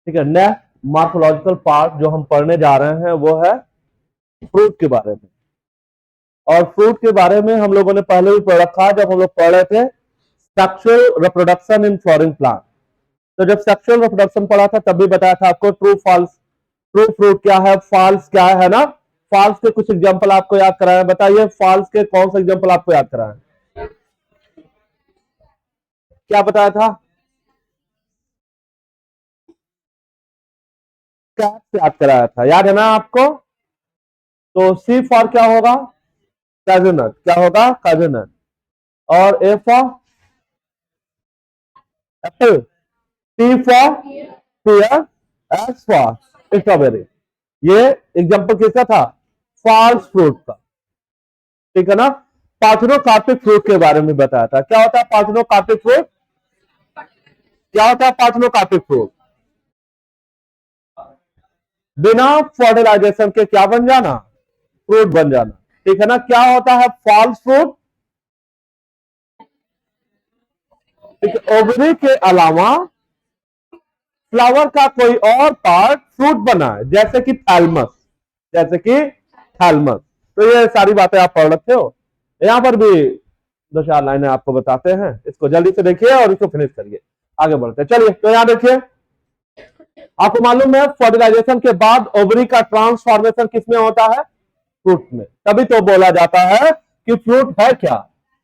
ठीक है, next morphological part जो हम पढ़ने जा रहे हैं वो है फ्रूट के बारे में। और फ्रूट के बारे में हम लोगों ने पहले भी पढ़ रखा जब हम लोग पढ़ रहे थे sexual reproduction in flowering plant. तो जब सेक्सुअल रिप्रोडक्शन पढ़ा था तब भी बताया था आपको ट्रू फॉल्स, ट्रू फ्रूट क्या है, फॉल्स क्या है ना। फॉल्स के कुछ एग्जांपल आपको याद कराए, बताइए फॉल्स के कौन से एग्जांपल आपको याद कराए, क्या बताया था? कैट याद कराया था, याद है ना आपको? तो सी फॉर क्या होगा? कैजुनट, क्या होगा? कैजुनट। और A for apple, T for pear, S for strawberry. ये एग्जांपल किसका था? फॉल्स फ्रूट का, ठीक है ना? पार्थिनोकार्पिक फ्रूट के बारे में बताया था। क्या होता है पार्थिनोकार्पिक फ्रूट? क्या होता है पार्थिनोकार्पिक फ्रूट? बिना फर्टिलाइजेशन के क्या बन जाना? फ्रूट बन जाना, ठीक है ना? क्या होता है फॉल्स फ्रूट? ओवरी के अलावा फ्लावर का कोई और पार्ट फ्रूट बना है, जैसे कि थैलमस, जैसे कि थैलमस। तो ये सारी बातें आप पढ़ रखे हो। यहां पर भी दो चार लाइनें आपको बताते हैं, इसको जल्दी से देखिए और इसको फिनिश करिए, आगे बढ़ते हैं। चलिए, तो यहां देखिए, आपको मालूम है फर्टिलाइजेशन के बाद ओवरी का ट्रांसफॉर्मेशन किसमें होता है? फ्रूट में। तभी तो बोला जाता है कि फ्रूट है क्या?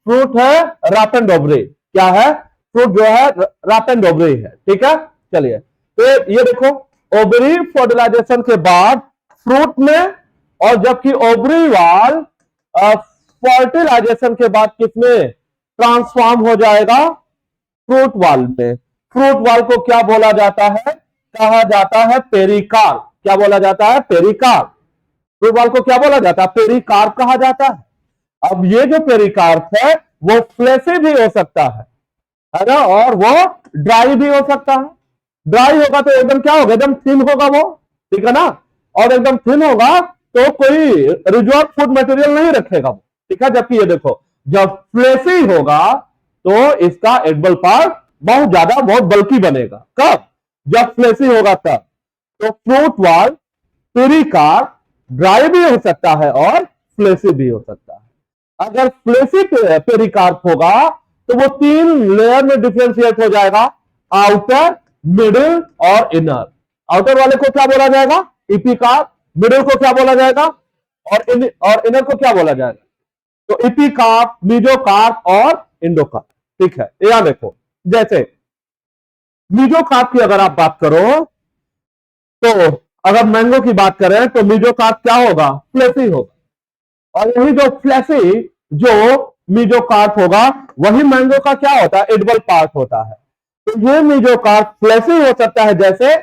फ्रूट है रापेन डोबरी। क्या है? फ्रूट जो है रापेन डोबरी है, ठीक है? चलिए, तो ये देखो, ओवरी फर्टिलाइजेशन के बाद फ्रूट में, और जबकि ओवरी वाल फर्टिलाइजेशन के बाद किसमें ट्रांसफॉर्म हो जाएगा? फ्रूट वाल में। फ्रूट वाल को क्या बोला जाता है? कहा जाता है पेरिकार्प। क्या बोला जाता है? पेरिकार्प। फ्रूट वाल को क्या बोला जाता है? पेरिकार्प कहा जाता है। अब ये जो पेरिकार्प है वो फ्लेसी भी हो सकता है ना? और वो ड्राई भी हो सकता है। ड्राई होगा तो एकदम क्या होगा? एकदम थिन होगा वो, ठीक है ना? और एकदम थिन होगा तो कोई रिजर्व फूड मटेरियल नहीं रखेगा वो, ठीक है? जबकि ये देखो, जब फ्लेसी होगा तो इसका एडिबल पार्ट बहुत ज्यादा, बहुत बल्कि बनेगा। कब? जब फ्लेसी होगा तब। तो फ्रूट वाल पेरिकार्प ड्राई भी हो सकता है और फ्लेसी भी हो सकता है। अगर फ्लेसी पेरिकार्प होगा तो वो तीन लेयर में डिफ्रेंशिएट हो जाएगा, आउटर, मिडिल और इनर। आउटर वाले को क्या बोला जाएगा? इपिकार्प। मिडिल को क्या बोला जाएगा? और इनर को क्या बोला जाएगा? तो इपिकार्प, मीजोकार्प और इंडोकार्प, ठीक है? यहां देखो, जैसे मीजोकार्प की अगर आप बात करो तो अगर मैंगो की बात करें तो मीजोकार्प क्या होगा? फ्लेसी होगा। और यही जो फ्लेसी जो मीजोकार्प होगा वही मैंगो का क्या होता है? एडिबल पार्ट होता है। तो ये मीजोकार्प फ्लेसी हो सकता है जैसे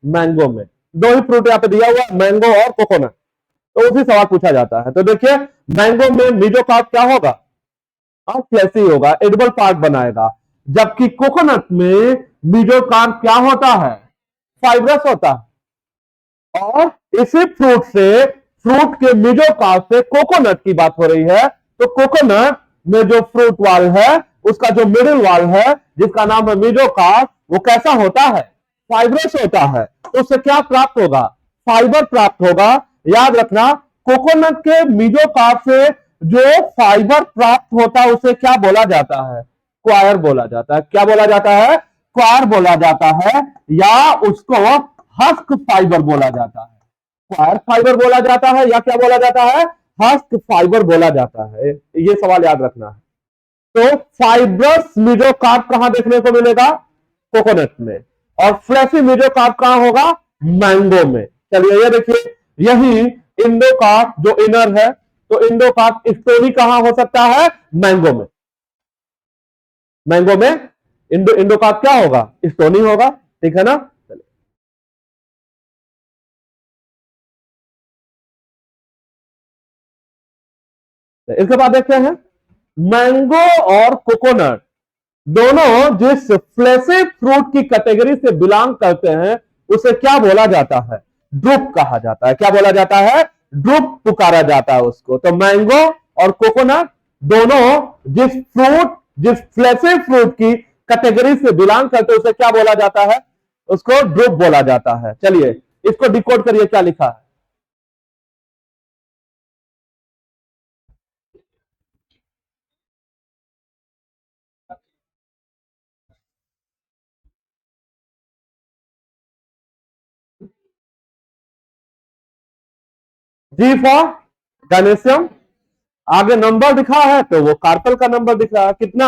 मैंगो में। दो ही फ्रूट यहां पे दिया हुआ, मैंगो और कोकोनट। तो उसी सवाल पूछा जाता है। तो देखिए, मैंगो में मीजोकार्प क्या होगा? हाँ, फ्लेसी होगा, एडिबल पार्ट बनाएगा। जबकि कोकोनट में मीजोकार्प क्या होता है? फाइब्रस होता है। और इसी फ्रूट से, फ्रूट के मीजोकार्प से कोकोनट की बात हो रही है, तो कोकोनट में जो फ्रूट वाल है उसका जो मिडिल वाल है जिसका नाम है मीजोकार्प, वो कैसा होता है? फाइब्रस होता है। तो उससे क्या प्राप्त होगा? फाइबर प्राप्त होगा। याद रखना, कोकोनट के मीजोकार्प से जो फाइबर प्राप्त होता है उसे क्या बोला जाता है? क्वायर बोला जाता है। क्या बोला जाता है? क्वायर बोला जाता है, या उसको हस्क फाइबर बोला जाता है। क्वायर फाइबर बोला जाता है या क्या बोला जाता है? हस्क फाइबर बोला जाता है। ये सवाल याद रखना है। तो फाइब्रस मीजोकार्प कहां देखने को मिलेगा? कोकोनट में। और फ्लेसी मीजोकार्प कहां होगा? मैंगो में। चलिए, ये देखिए, यही इंडोकार्प जो इनर है, तो इंडोकार्प स्टोरी कहां हो सकता है? मैंगो में। मैंगो में इंडोकार्प क्या होगा? स्टोनी होगा, ठीक है ना? इसके बाद देखते हैं, मैंगो और कोकोनट दोनों जिस फ्लेसी फ्रूट की कैटेगरी से बिलोंग करते हैं उसे क्या बोला जाता है? ड्रुप कहा जाता है। क्या बोला जाता है? ड्रुप पुकारा जाता है उसको। तो मैंगो और कोकोनट दोनों जिस फ्लेसी फ्रूट की कैटेगरी से बिलोंग करते हैं उसे क्या बोला जाता है? उसको ड्रुप बोला जाता है। चलिए, इसको डिकोड करिए, क्या लिखा है? जी फॉर गैनेशियम। आगे नंबर दिखा है तो वो कार्पल का नंबर दिख रहा है कितना?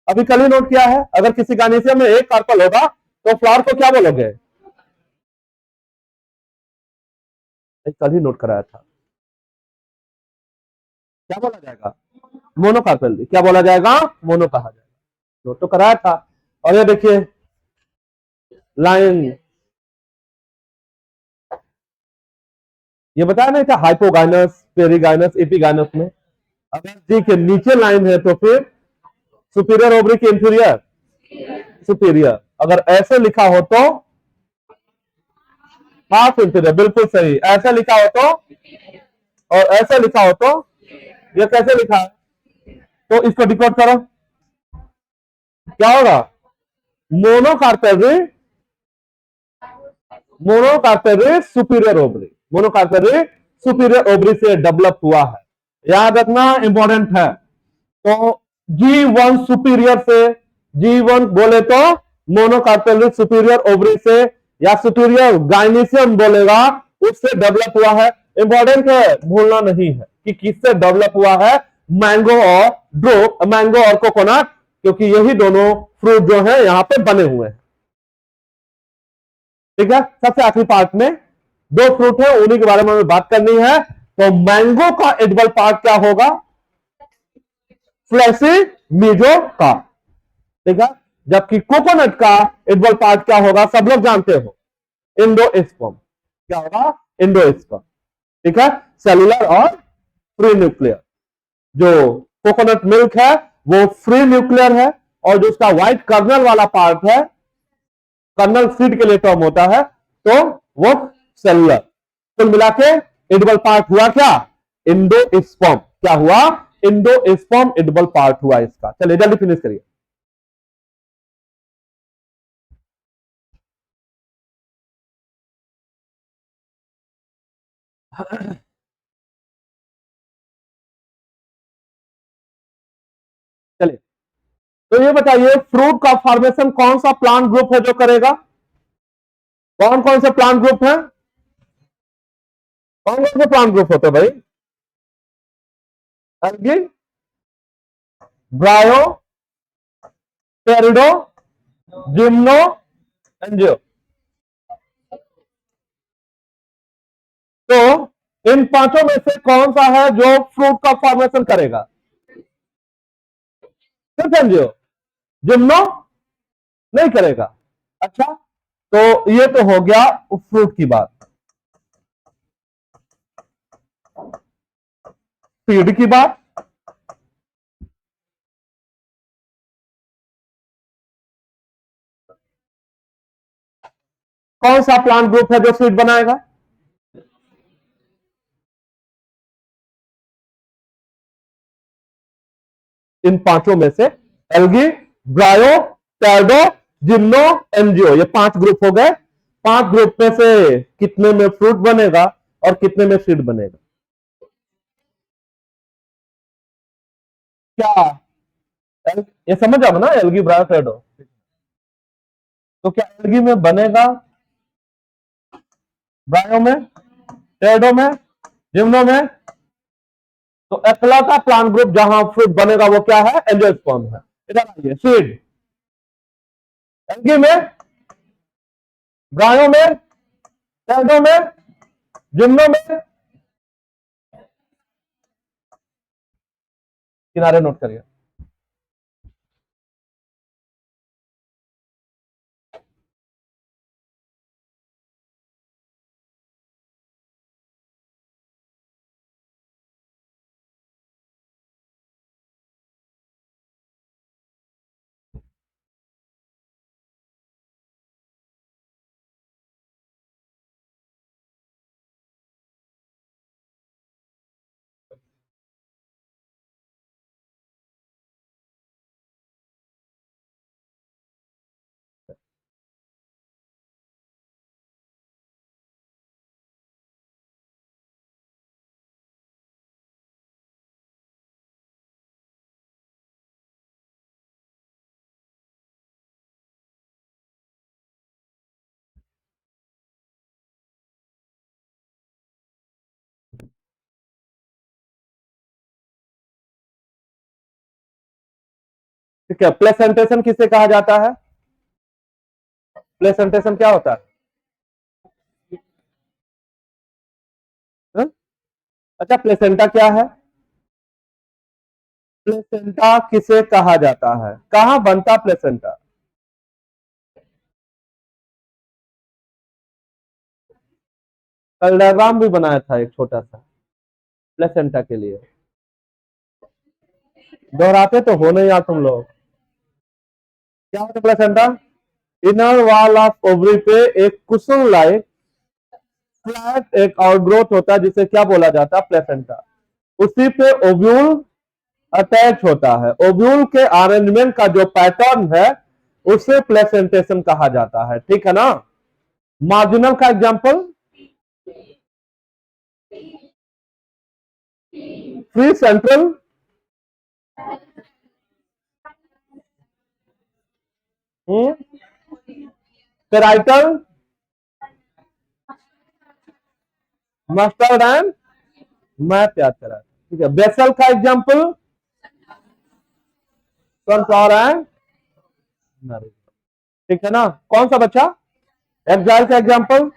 अभी कल ही नोट किया है, अगर किसी गानेशियम में एक कार्पल होगा तो फ्लावर को क्या बोलोगे? कल ही नोट कराया था। क्या बोला जाएगा? मोनोकार्पेल। क्या बोला जाएगा? मोनो कहा जाएगा। नोट तो कराया था। और ये देखिए लाइन, ये बताया नहीं था हाइपोगाइनस, पेरिगाइनस, एपिगाइनस में। अगर जी के नीचे लाइन है तो फिर सुपीरियर ओवरी की इंफीरियर, सुपीरियर। अगर ऐसे लिखा हो तो हाफ इंफीरियर, बिल्कुल सही। ऐसा लिखा हो तो, और ऐसा लिखा हो तो, ये कैसे लिखा है? तो इसको डिकोड करो, क्या होगा? Monocarpellary, monocarpellary superior ovary, monocarpellary superior ovary से डेवलप हुआ है। याद रखना, इंपॉर्टेंट है। तो G1 सुपीरियर से, G1 बोले तो मोनोकार्पेलरी सुपीरियर ओवरी से, या सुपीरियर गाइनिसियम बोलेगा, उससे डेवलप हुआ है। इंपॉर्टेंट है, भूलना नहीं है कि किससे डेवलप हुआ है। मैंगो और ड्रो, मैंगो और कोकोनट, क्योंकि यही दोनों फ्रूट जो है यहां पे बने हुए हैं। ठीक है, सबसे आखिरी पार्ट में दो फ्रूट है, उन्हीं के बारे में हमें बात करनी है। तो मैंगो का एडिबल पार्ट क्या होगा? फ्लैसी मीजो का। ठीक है, जबकि कोकोनट का एडिबल पार्ट क्या होगा? सब लोग जानते हो, इंडोस्पर्म। क्या होगा? इंडोस्पर्म। ठीक है, सेलुलर और फ्री न्यूक्लियर। जो कोकोनट मिल्क है वो फ्री न्यूक्लियर है, और जो उसका व्हाइट कर्नल वाला पार्ट है, कर्नल सीड के लिए टर्म होता है, तो वो सेलुलर। कुल मिला के एडिबल पार्ट हुआ क्या? इंडोस्पर्म। क्या हुआ? इंडोस्पर्म एडिबल पार्ट हुआ इसका। चलिए जल्दी फिनिश करिए। चलिए, तो ये बताइए फ्रूट का फॉर्मेशन कौन सा प्लांट ग्रुप है जो करेगा? कौन कौन से प्लांट ग्रुप है? कौन कौन से प्लांट ग्रुप होते हैं भाई? Algae, ब्रायो, टेरिडो, gymno, angio. तो इन पांचों में से कौन सा है जो फ्रूट का फॉर्मेशन करेगा? सिर्फ एंजियो, जिम्नो नहीं करेगा। अच्छा, तो ये तो हो गया फ्रूट की बात। सीड की बात, कौन सा प्लांट ग्रुप है जो सीड बनाएगा? इन पांचों में से एल्गी, ब्रायो, टैर्डो, जिम्नो, एंजियो, ये पांच ग्रुप हो गए। पांच ग्रुप में से कितने में फ्रूट बनेगा और कितने में सीड बनेगा? क्या ये समझ आओ ना, एल्गी, ब्रायो, टैर्डो। तो क्या एल्गी में बनेगा, ब्रायो में, टैर्डो में, जिम्नो में? तो इकलौता प्लांट ग्रुप जहां फ्रूट बनेगा वो क्या है? एंजियोस्पर्म है। इधर आइए, सीड एल्गी में, ब्रायो में, टैर्डो में, जिम्नो में। किनारे नोट करिए। ठीक है, प्लेसेंटेशन किसे कहा जाता है? प्लेसेंटेशन क्या होता है? अच्छा, प्लेसेंटा क्या है? प्लेसेंटा किसे कहा जाता है? कहां बनता प्लेसेंटा? कल डायग्राम भी बनाया था एक छोटा सा प्लेसेंटा के लिए। दोहराते तो हो नहीं यार तुम लोग। क्या होता है placenta? Inner wall of ovary पे एक कुशन लाइक फ्लैट एक आउटग्रोथ होता है जिसे क्या बोला जाता है? प्लेसेंटा। उसी पे ओव्यूल अटैच होता है। ओव्यूल के अरेंजमेंट का जो पैटर्न है उसे प्लेसेंटेशन कहा जाता है। ठीक है ना? मार्जिनल का example free central parietal mustard and math याद करा। ठीक है, बेसल का एग्जांपल सनफ्लावर एंड नारियल। ठीक है ना? कौन सा बच्चा? एक्साइल का एग्जांपल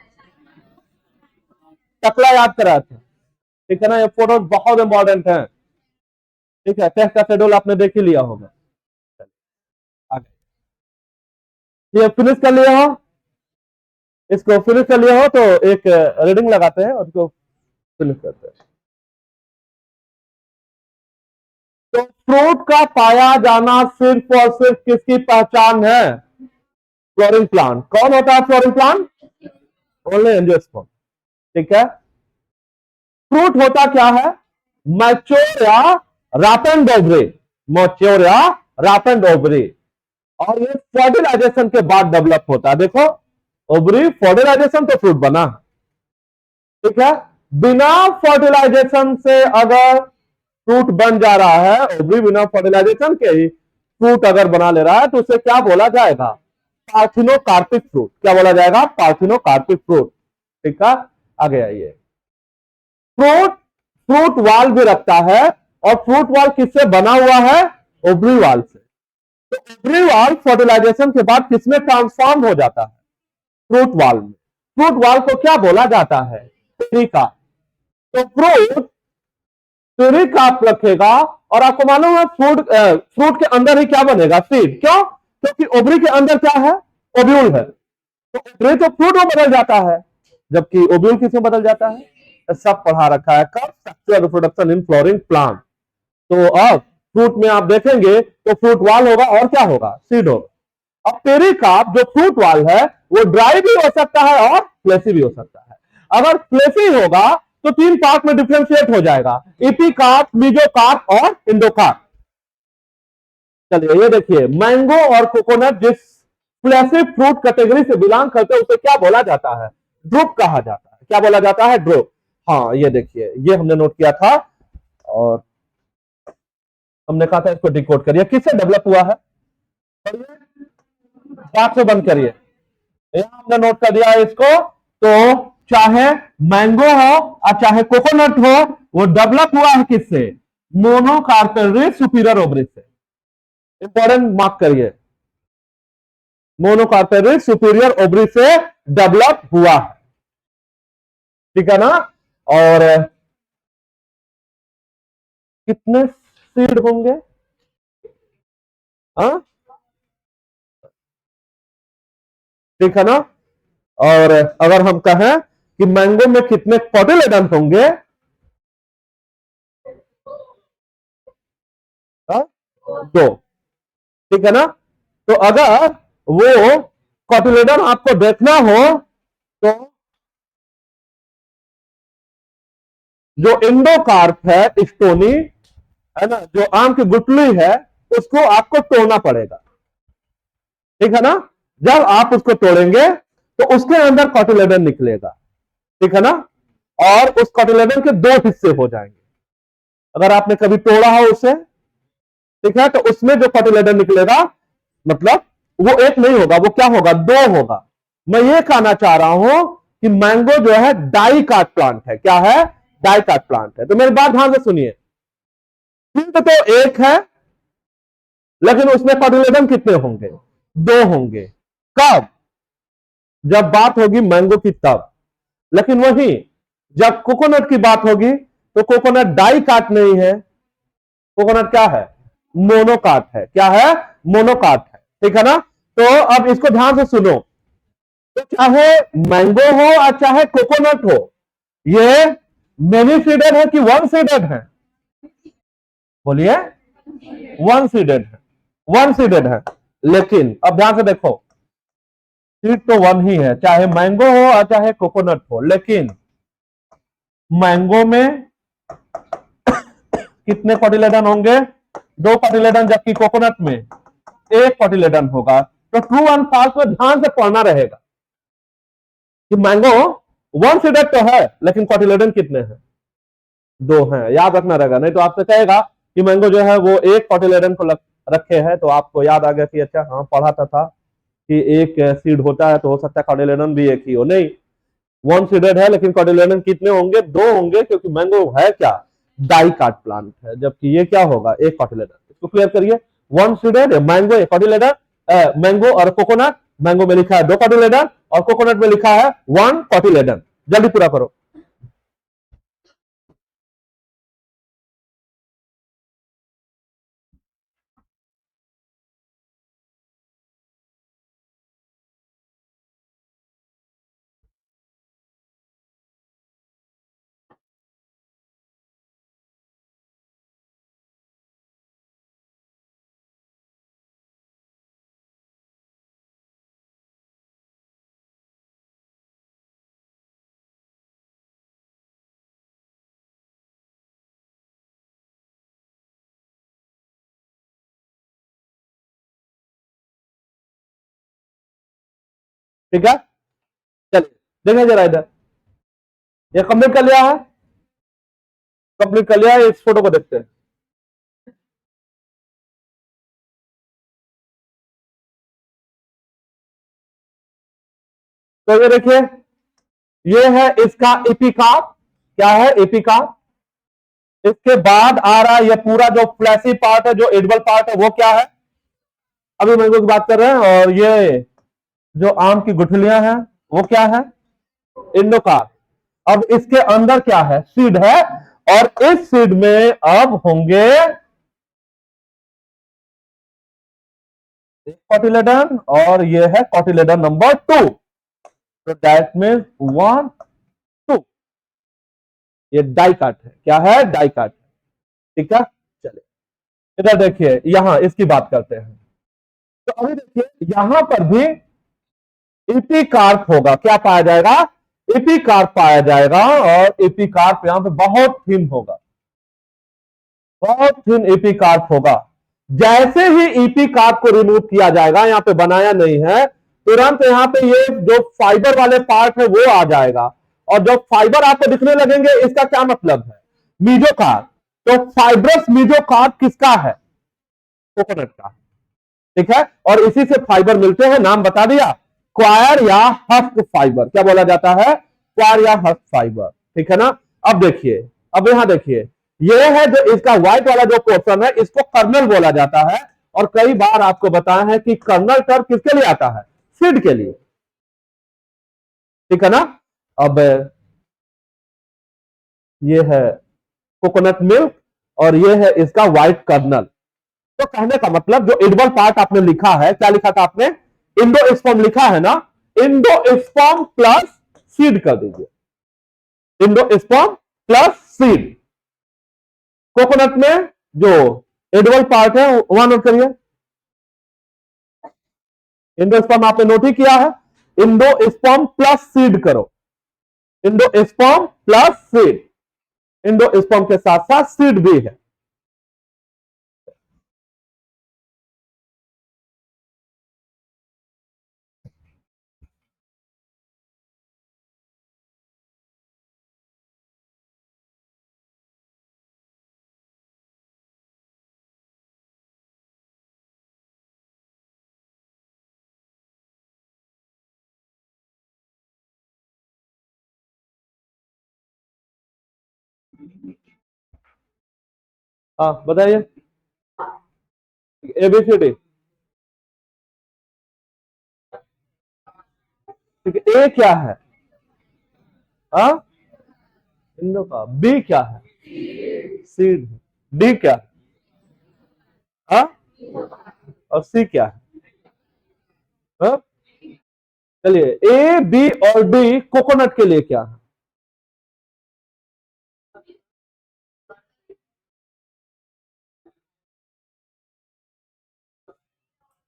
टकला याद करा था। ठीक है ना? ये फोटो बहुत इंपॉर्टेंट है। ठीक है, टेस्ट का शेड्यूल आपने देख ही लिया होगा। आगे ये फिनिश कर लिया हो, इसको फिनिश कर लिया हो तो एक रीडिंग लगाते हैं और इसको फिनिश करते हैं। तो फ्रूट का पाया जाना सिर्फ और सिर्फ किसकी पहचान है? Flowering plant. कौन होता है फ्लोरिंग प्लांट? Only angiosperm. ठीक है। फ्रूट होता क्या है? मैच्योर या रापेंड ओवरी। मैच्योर या रापेंड ओवरी। और ये फर्टिलाइजेशन के बाद डेवलप होता है। देखो, ओवरी फर्टिलाइजेशन तो फ्रूट बना। ठीक है। बिना फर्टिलाइजेशन से अगर फ्रूट बन जा रहा है, ओवरी बिना फर्टिलाइजेशन के ही फ्रूट अगर बना ले रहा है तो उसे क्या बोला जाएगा? Parthenocarpic fruit. क्या बोला जाएगा? Parthenocarpic fruit. ठीक है। आगे आइए। फ्रूट फ्रूट वाल भी रखता है और फ्रूट वाल किससे बना हुआ है? ओवरी वाल से। तो ओवरी वाल फर्टिलाइजेशन के बाद किसमें ट्रांसफॉर्म हो जाता है? फ्रूट वाल में। फ्रूट वाल को क्या बोला जाता है? पेरिका। तो फ्रूट पेरिकाप रखेगा और आपको मालूम है फ्रूट के अंदर ही क्या बनेगा? सीड। क्यों? क्योंकि ओवरी के अंदर क्या है? ओव्यूल है। तो ओवरी तो फ्रूट में बदल जाता है, जबकि ओव्यूल किसमें बदल जाता है? सब पढ़ा रखा है कब? Sexual reproduction in flowering plant. तो अब फ्रूट में आप देखेंगे तो फ्रूट वाल होगा और क्या होगा? सीड होगा। अब पेरिकाप जो फ्रूट वाल है वो ड्राई भी हो सकता है और फ्लेसी भी हो सकता है। अगर फ्लेसी होगा तो तीन पार्ट में डिफ्रेंशिएट हो जाएगा, इपीकार्प, मीजोकार्प और इंडोकार्प। चलिए ये देखिए, मैंगो और कोकोनट जिस फ्लेसी फ्रूट कैटेगरी से बिलोंग करते हैं उसे क्या बोला जाता है? ड्रुप कहा जाता है। क्या बोला जाता है? ड्रुप। हाँ, ये देखिए, ये हमने नोट किया था और हमने कहा था इसको डिकोड करिए। किससे डेवलप हुआ है? बात से बंद करिए। यहां हमने नोट कर दिया है इसको। तो चाहे मैंगो हो और चाहे कोकोनट हो, वो डेवलप हुआ है किससे? मोनोकार्पेलरी सुपीरियर ओवरी से। इंपॉर्टेंट मार्क करिए, मोनोकार्पेलरी सुपीरियर ओवरी से डेवलप हुआ है। ठीक है ना? और कितने सीड होंगे? हाँ, ठीक है ना? और अगर हम कहें कि मैंगो में कितने कोटिलेडन होंगे? हाँ? दो। ठीक है ना? तो अगर वो कोटिलेडन आपको देखना हो तो जो इंडोकार्प है स्टोनी, है ना, जो आम की गुठली है, उसको आपको तोड़ना पड़ेगा। ठीक है ना? जब आप उसको तोड़ेंगे तो उसके अंदर कोटिलेडन निकलेगा। ठीक है ना? और उस कोटिलेडन के दो हिस्से हो जाएंगे। अगर आपने कभी तोड़ा हो उसे, ठीक है, तो उसमें जो कोटिलेडन निकलेगा, मतलब वो एक नहीं होगा, वो क्या होगा? दो होगा। मैं ये कहना चाह रहा हूं कि मैंगो जो है डाइकाट प्लांट है। क्या है? डाइकाट प्लांट है। तो मेरी बात ध्यान से सुनिए। सीड तो एक है, लेकिन उसमें कोटिलेडन कितने होंगे? दो होंगे। कब? जब बात होगी मैंगो की तब। लेकिन वही जब कोकोनट की बात होगी तो कोकोनट डाई काट नहीं है, कोकोनट क्या है? मोनोकाट है। क्या है? मोनोकाट है। ठीक है ना? तो अब इसको ध्यान से सुनो, तो चाहे मैंगो हो और चाहे कोकोनट हो, ये मेनी सीडेड है कि वन सीडेड है? बोलिए, वन सीडेड है, वन सीडेड है। लेकिन अब ध्यान से देखो, सीड तो वन ही है, चाहे मैंगो हो और चाहे कोकोनट हो। लेकिन मैंगो में कितने कोटिलेडन होंगे? दो कोटिलेडन, जबकि कोकोनट में एक कोटिलेडन होगा। तो ट्रू एंड फॉल्स में ध्यान से पढ़ना रहेगा कि मैंगो वन सीडेड तो है, लेकिन कोटिलेडन कितने हैं? दो हैं। याद रखना रहेगा, नहीं तो आपसे कहेगा कि मैंगो जो है वो एक कोटिलेडन को रखे है, तो आपको याद आ गया कि अच्छा हाँ पढ़ा था कि एक सीड होता है, तो हो सकता है कोटिलेडन भी एक ही हो। नहीं, वन सीडेड है, लेकिन कोटिलेडन कितने होंगे? दो होंगे, क्योंकि मैंगो है क्या? डाइकाट प्लांट है, जबकि ये क्या होगा? एक कोटिलेडन। इसको क्लियर करिए। वन सीडेड मैंगो एक कोटिलेडन, मैंगो और कोकोनट, मैंगो में लिखा है दो कोटिलेडन और कोकोनट में लिखा है वन कोटिलेडन। जल्दी पूरा करो। ठीक है, चलिए देखिए जरा इधर, ये कंप्लीट कर लिया है? कंप्लीट कर लिया है। इस फोटो को देखते हैं। तो ये देखिए, ये है इसका एपिकार्प। क्या है? एपिकार्प। इसके बाद आ रहा है ये पूरा जो फ्लैशी पार्ट है, जो एडिबल पार्ट है, वो क्या है? अभी मैंगो की बात कर रहे हैं। और ये जो आम की गुठलियां हैं, वो क्या है? इंडोकार्प। अब इसके अंदर क्या है? सीड है। और इस सीड में अब होंगे एक कोटिलेडन, और ये है कोटिलेडन नंबर 2। तो दैट मीन्स 1 2। ये डाइकाट है। क्या है? डाइकाट। ठीक है, चलिए इधर देखिए, यहां इसकी बात करते हैं। तो अभी देखिए, यहां पर भी एपिकार्प होगा। क्या पाया जाएगा? एपिकार्प पाया जाएगा। और एपिकार्प यहां पे बहुत थिन होगा, बहुत थिन एपिकार्प होगा। जैसे ही एपिकार्प को रिमूव किया जाएगा, यहां पे बनाया नहीं है, तुरंत यहां पे ये जो फाइबर वाले पार्ट है वो आ जाएगा। और जब फाइबर आपको दिखने लगेंगे, इसका क्या मतलब है? मीजोकार्प। तो फाइब्रस मीजोकार्प किसका है? कोकोनट का। ठीक है, और इसी से फाइबर मिलते हैं। नाम बता दिया, क्वायर या हस्क फाइबर। क्या बोला जाता है? क्वायर या हस्क फाइबर। ठीक है ना? अब देखिए, अब यहां देखिए, ये है जो इसका व्हाइट वाला जो पोर्शन है, इसको कर्नल बोला जाता है। और कई बार आपको बताया है कि कर्नल टर्म किसके लिए आता है? सीड के लिए। ठीक है ना? अब ये है कोकोनट मिल्क, और ये है इसका व्हाइट कर्नल। तो कहने का मतलब, जो एडिबल पार्ट आपने लिखा है, क्या लिखा था आपने? इंडोस्पर्म लिखा है ना? इंडोस्पर्म प्लस सीड कर दीजिए। Endosperm plus seed. कोकोनट में जो एडिबल पार्ट है वहां नोट करिए। इंडोस्पर्म आपने नोट ही किया है। इंडोस्पर्म प्लस सीड करो। Endosperm plus seed. इंडोस्पर्म के साथ साथ सीड भी है। हाँ बताइए, एबीसीडी। ठीक है, ए क्या है? हाँ, इंडो का। बी क्या है? सीड। डी क्या है? हाँ? और सी क्या है? हाँ? चलिए, ए बी और डी कोकोनट के लिए क्या है?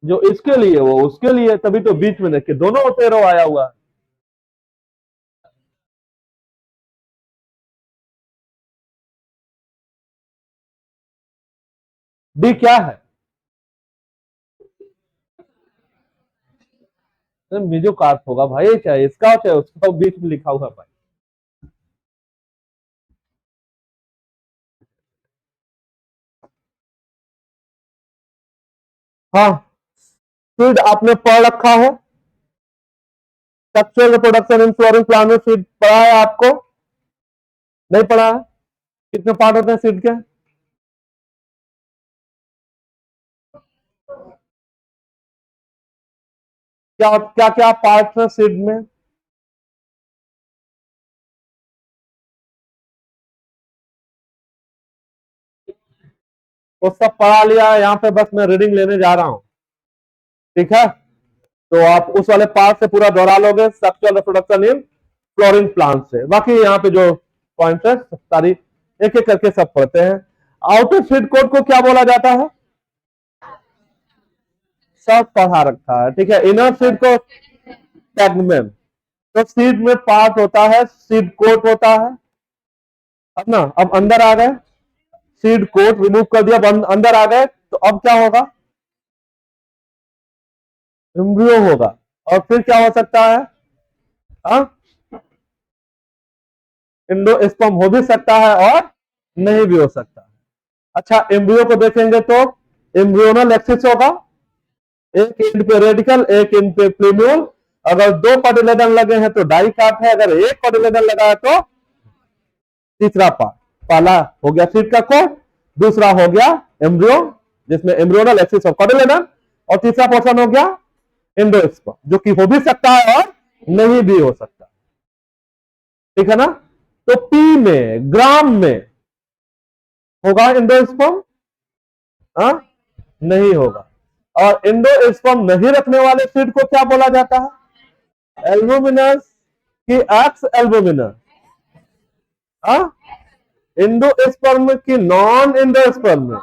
जो इसके लिए वो उसके लिए, तभी तो बीच में देखिए दोनों एरो आया हुआ है। डी क्या है? मेजो कार्प होगा भाई, चाहे इसका चाहे उसका, बीच में लिखा हुआ भाई। हाँ, सीड आपने पढ़ रखा है, structural reproduction in flowering plant में सीड पढ़ा है आपको? नहीं पढ़ा है? कितने पार्ट होते हैं सीड के? क्या क्या क्या पार्ट है सीड में? वो सब पढ़ा लिया है, यहाँ पे बस मैं रीडिंग लेने जा रहा हूं। ठीक है, तो आप उस वाले पार्ट से पूरा दोहरा लोगे, structural reproduction in flowering plant से। बाकी यहाँ पे जो पॉइंट है सारी एक एक करके सब पढ़ते हैं। आउटर सीड कोड को क्या बोला जाता है? सब पढ़ा रखा है, ठीक है। इनर सीड को टेगमेंट। तो सीड में पार्ट होता है, सीड कोट होता है। अब ना, अब अंदर आ गए, सीड कोट रिमूव कर दिया, अब अंदर आ गए, तो अब क्या होगा? एम्ब्रियो होगा। और फिर क्या हो सकता है? हाँ, इंडोस्पर्म हो भी सकता है और नहीं भी हो सकता है। अच्छा, एम्ब्रियो को देखेंगे तो एम्ब्रियोनल एक्सिस होगा, एक एंड पे रेडिकल, एक एंड पे प्लूम्यूल। अगर दो कोटिलेडन लगे हैं तो डाइकाट है, अगर एक कोटिलेडन लगा है तो तीसरा पार्ट। पहला हो गया सीड का कोट, दूसरा हो गया एम्ब्रियो जिसमें एम्ब्रियोनल एक्सिस ऑफ कोटिलेडन, और तीसरा पोर्शन हो गया एंडोस्पर्म, जो कि हो भी सकता है और नहीं भी हो सकता। ठीक है ना? तो पी में, ग्राम में होगा एंडोस्पर्म? हाँ, नहीं होगा। और एंडोस्पर्म नहीं रखने वाले सीड को क्या बोला जाता है? एल्बुमिनस की एक्स एल्बुमिनस? हाँ, एंडोस्पर्म की नॉन एंडोस्पर्म में?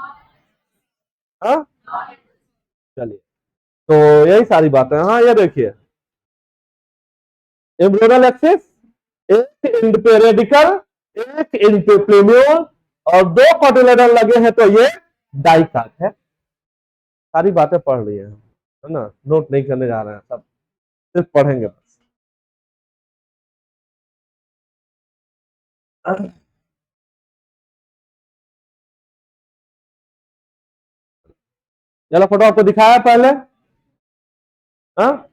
हाँ, चलिए, तो यही सारी बातें। हाँ, ये देखिए, एम्ब्रियोनल एक्सिस, एक एंड पे रेडिकल, एक एंड पे प्लूम्यूल, और दो कोटिलेडन लगे हैं तो ये डाइकाट है। सारी बातें पढ़ ली है ना? नोट नहीं करने जा रहे हैं, सब सिर्फ पढ़ेंगे बस। चलो, फोटो आपको दिखाया पहले। हाँ,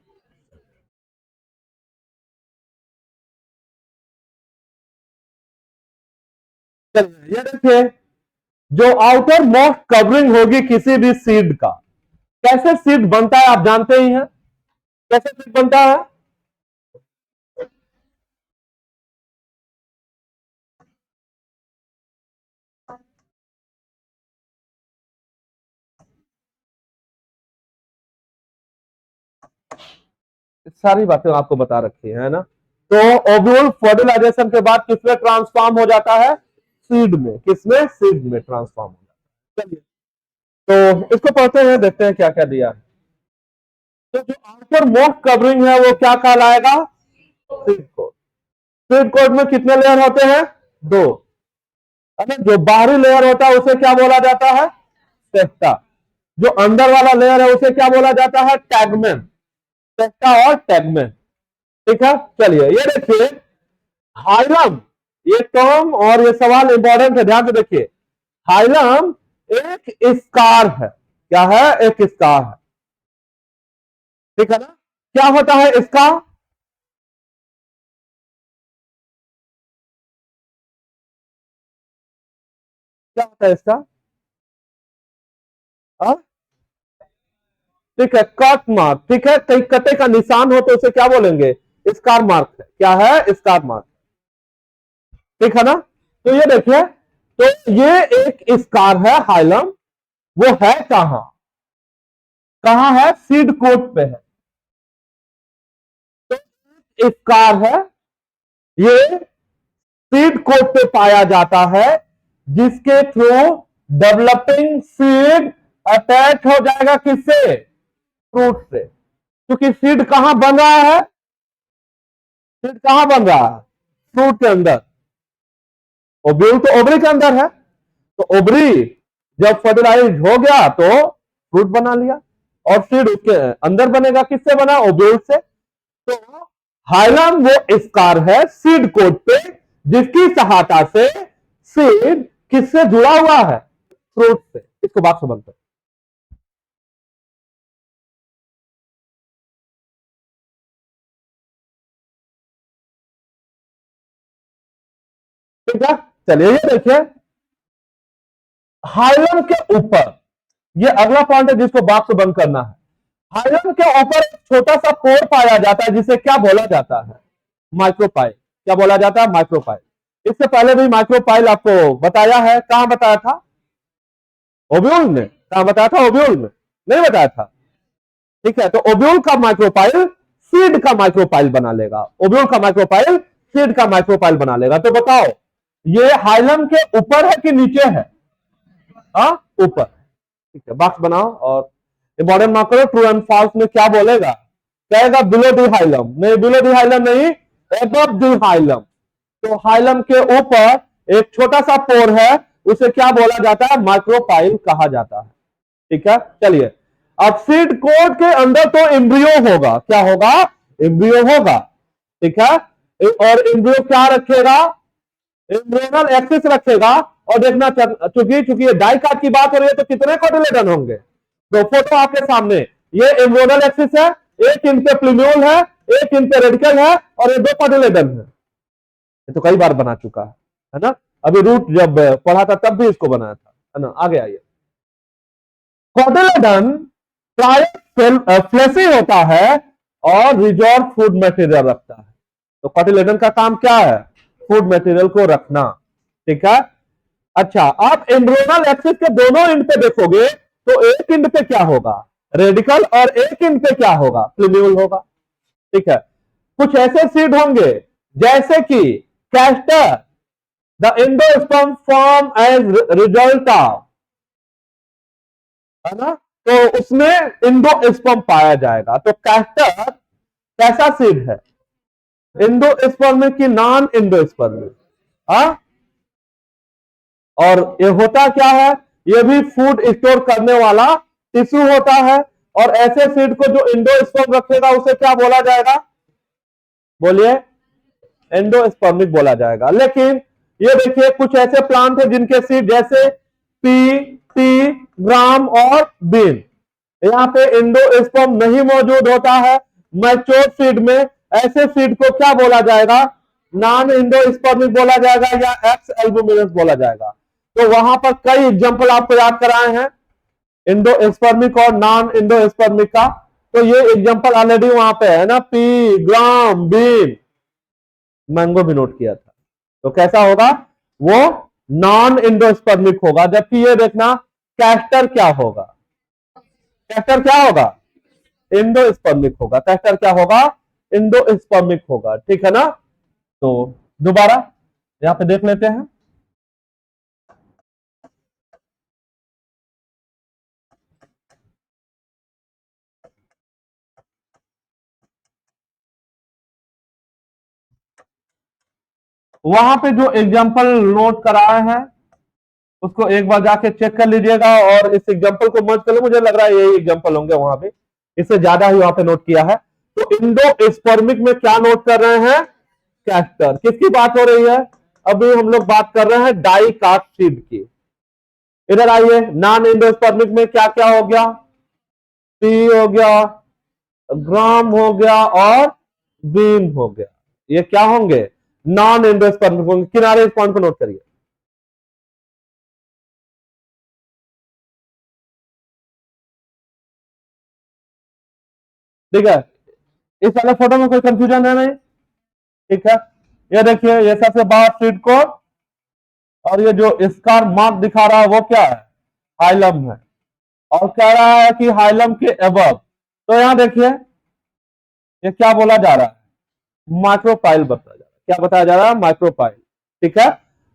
चलिए, ये देखिए, जो आउटर मोस्ट कवरिंग होगी किसी भी सीड का, कैसे सीड बनता है आप जानते ही हैं। कैसे सीड बनता है? सारी बातें आपको बता रखी है ना? तो ओव्यूल फर्टिलाइजेशन के बाद किसमें ट्रांसफॉर्म हो जाता है? सीड में। किसमें? सीड में ट्रांसफॉर्म हो जाता है। चलिए, तो इसको पढ़ते हैं, देखते हैं क्या क्या दिया है। तो जो आउटर मोस्ट कवरिंग है वो क्या कहलाएगा? Seed coat. सीड कोट में कितने लेयर होते हैं? दो। अरे, जो बाहरी लेयर होता है उसे क्या बोला जाता है? सेप्टा। जो अंदर वाला लेयर है उसे क्या बोला जाता है? टैगमेन। सेप्टा और टैगमेन। ठीक है, चलिए, ये देखिए, हाइलम, ये टर्म और ये सवाल इंपॉर्टेंट है, ध्यान से देखिए। हाइलम एक स्कार है। क्या है? एक स्कार है। ठीक है ना? क्या होता है इसका? क्या होता है इसका? हाँ? ठीक है, कट मार्क। ठीक है, कहीं कटे का निशान हो तो उसे क्या बोलेंगे? स्कार मार्क है। क्या है? Scar mark. ठीक है ना? तो ये देखिए, तो ये एक स्कार है हाइलम, वो है कहां, कहां है, सीड कोट पे है। तो स्कार है, ये सीड कोट पे पाया जाता है, जिसके थ्रू डेवलपिंग सीड अटैच हो जाएगा किससे, फ्रूट से। क्योंकि सीड कहां बन रहा है, सीड कहां बन रहा है, फ्रूट के अंदर। ओब्यूल तो ओवरी के अंदर है, तो ओवरी जब फर्टिलाइज हो गया तो फ्रूट बना लिया, और सीड उसके अंदर बनेगा, किससे बना, ओब्यूल से। तो हाइलम वो स्कार है सीड कोट पे, जिसकी सहायता से सीड किससे जुड़ा हुआ है, फ्रूट से। इसको बात समझते हैं। ठीक है, चलिए ये देखिए, हाइलम के ऊपर, ये अगला पॉइंट है जिसको बात से बंद करना है। हाइलम के ऊपर एक छोटा सा पोर पाया जाता है, जिसे क्या बोला जाता है, माइक्रोपाइल। क्या बोला जाता है, माइक्रोपाइल। इससे पहले भी माइक्रोपाइल आपको बताया है, कहां बताया था, ओब्यूल में। कहां बताया था, ओब्यूल में नहीं बताया था। ठीक है, तो ओब्यूल का माइक्रोपाइल सीड का माइक्रोपाइल बना लेगा, ओब्यूल का माइक्रोपाइल सीड का माइक्रोपाइल बना लेगा। तो बताओ, ये हाइलम के ऊपर है कि नीचे है, हाँ ऊपर। ठीक है, बॉक्स बनाओ और इंपॉर्टेंट मार्क करो। ट्रू एंड फॉल्स में क्या बोलेगा, कहेगा बिलो दी हाइलम, नहीं बिलो दी हाइलम नहीं, एबव दी हाइलम। तो हाइलम के ऊपर एक छोटा सा पोर है, उसे क्या बोला जाता है, माइक्रोपाइल कहा जाता है। ठीक है, चलिए, अब सीड कोड के अंदर तो एम्ब्रियो होगा, क्या होगा, एम्ब्रियो होगा। ठीक है, और एम्ब्रियो क्या रखेगा, एम्ब्रियोनल एक्सिस रखेगा। और देखना, चूंकि चूंकि ये डाई काट की बात हो रही है, तो कितने कोटिलेडन होंगे, तो फोटो आपके सामने, ये एम्ब्रियोनल एक्सिस है, एक इन पे प्लूम्यूल है, एक इन पे रेडिकल है, और ये दो कोटिलेडन है। ये तो कई बार बना चुका है ना। अभी रूट जब पढ़ा था तब भी इसको बनाया था, है ना। आगे आइए, कोटिलेडन प्राय फ्लेशी होता है और रिजॉर्व फूड मटेरियल रखता है। तो कोटिलेडन का काम क्या है, फूड मटेरियल को रखना। ठीक है, अच्छा, आप एम्ब्रियोनल एक्सिस के दोनों एंड पे देखोगे, तो एक एंड पे क्या होगा, रेडिकल, और एक एंड पे क्या होगा, प्लूम्यूल होगा। ठीक है, कुछ ऐसे सीड होंगे जैसे कि castor, the endosperm form as result of, है ना, तो उसमें एंडोस्पर्म पाया जाएगा। तो कैस्टर कैसा सीड है, एंडोस्पर्मिक की नॉन एंडोस्पर्मिक, हाँ। और ये होता क्या है, ये भी फूड स्टोर करने वाला टिश्यू होता है। और ऐसे सीड को जो एंडोस्पर्म रखेगा उसे क्या बोला जाएगा, बोलिए, एंडोस्पर्मिक बोला जाएगा। लेकिन ये देखिए, कुछ ऐसे प्लांट है जिनके सीड जैसे पी, टी, ग्राम और बीन, यहाँ पे एंडोस्पर्म नहीं मौजूद होता है। मैच्योर सीड में ऐसे सीड को क्या बोला जाएगा, नॉन एंडोस्पर्मिक बोला जाएगा, या एक्स एल्बुमिनस बोला जाएगा। तो वहां पर कई एग्जांपल आपको याद कराए हैं, एंडोस्पर्मिक और नॉन एंडोस्पर्मिक का। तो ये एग्जांपल ऑलरेडी वहां पे है ना, पी, ग्राम, बीन, मैंगो भी नोट किया था। तो कैसा होगा, वो नॉन एंडोस्पर्मिक होगा। जबकि ये देखना, कैस्टर क्या होगा, कैस्टर क्या होगा, एंडोस्पर्मिक होगा। कैस्टर क्या होगा, एंडोस्पर्मिक होगा। ठीक है ना। तो दोबारा यहां पे देख लेते हैं, वहां पे जो एग्जांपल नोट कराए हैं उसको एक बार जाके चेक कर लीजिएगा, और इस एग्जांपल को मर्ज कर लो। मुझे लग रहा है यही एग्जांपल होंगे वहां पे, इससे ज्यादा ही वहां पे नोट किया है। तो इंडोस्पर्मिक में क्या नोट कर रहे हैं, कैस्टर। किसकी बात हो रही है, अभी हम लोग बात कर रहे हैं डाइकाट सीड की। इधर आइए, नॉन एंडोस्पर्मिक में क्या क्या हो गया, पी हो गया, ग्राम हो गया, और बीन हो गया। ये क्या होंगे, नॉन एंडोस्पर्मिक होंगे। किनारे इस पॉइंट को नोट करिए। ठीक है, इस वाले फोटो में कोई कंफ्यूजन है नहीं। ठीक है, ये देखिए, ये सबसे बाहर सीड को और ये जो इसका मार्क दिखा रहा है वो क्या है, हाइलम है, और कह रहा है कि हाइलम के अबव। तो यहां देखिए ये क्या बोला जा रहा है, माइक्रोपाइल बताया जा रहा है। क्या बताया जा रहा है, माइक्रोपाइल। ठीक है,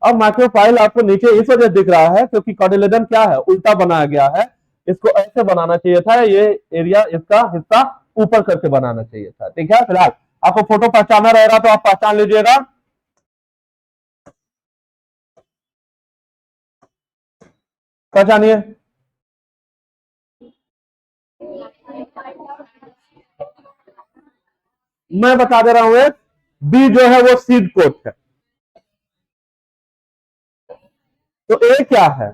अब माइक्रोपाइल आपको नीचे इस वजह दिख रहा है क्योंकि कॉटिलेडन क्या है, उल्टा बनाया गया है। इसको ऐसे बनाना चाहिए था, ये एरिया इसका हिस्सा ऊपर करके बनाना चाहिए था। ठीक है, फिलहाल आपको फोटो पहचाना रहेगा तो आप पहचान लीजिएगा। पहचानिए। मैं बता दे रहा हूं, एक बी जो है वो सीड कोट है, तो ए क्या है,